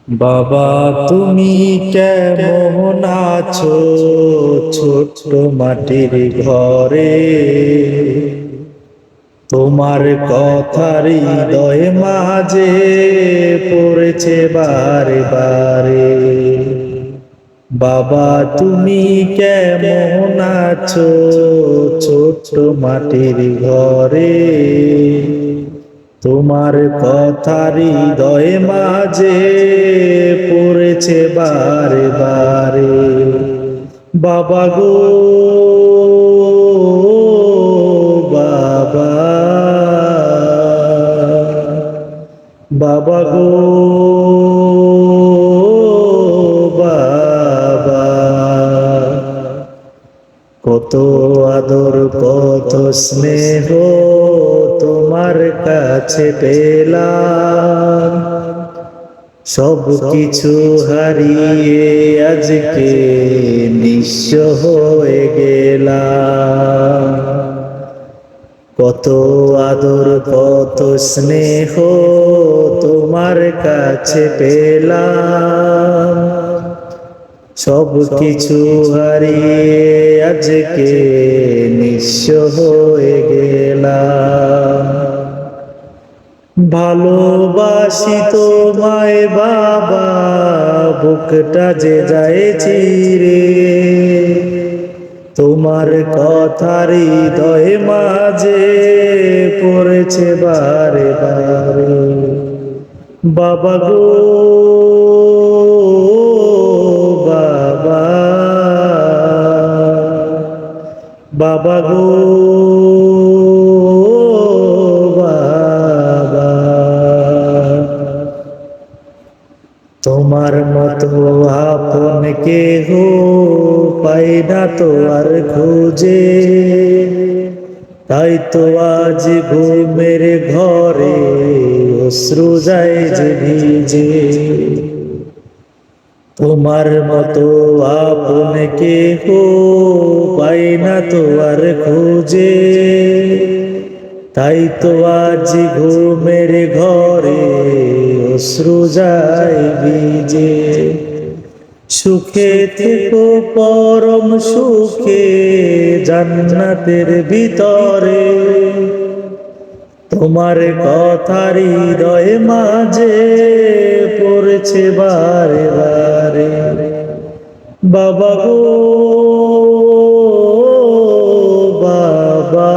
বাবা তুমি কেমন আছো ছোট্ট মাটির ঘরে? তোমার কথা হৃদয় মাঝে পড়েছে বারে বারে। বাবা তুমি কেমন আছো ছোট্ট মাটির ঘরে? তোমার কথা হৃদয় মাঝে পড়েছে বারে বারে। বাবা গো বাবা, বাবা গো বাবা, কত আদর কত স্নেহ তোমার কাছে পেলাম, সব কিছু হারিয়ে আজকে নিঃস্ব হয়ে গেলাম। কত আদর কত স্নেহ তোমার কাছে পেলাম, সব কিছু হারিয়ে আজকে নিঃস্ব হয়ে গেলাম। ভালোবাসি তোমায় বাবা, বুকটা যে যায় চিরে, তোমার কথা হৃদয় মাঝে পড়েছে বারে বারে। বাবা গো বাবা, বাবা গো বাবা, তোমার মতো আপন কেহ পাই না তো আর খুঁজে, তাই তো আজ ঘুমের ঘরে অশ্রু যায় যে ভিজে। তোমার মতো আপন কেহ পাই না তো আর খুঁজে, তাই তো আজ ঘুমের ঘরে অশ্রু যায় ভিজে। সুখে থেকো পরম সুখে জান্নাতের ভিতরে, তোমার কথা হৃদয় মাঝে পড়েছে বারে বারে। বাবা গো বাবা,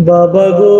বাবা গো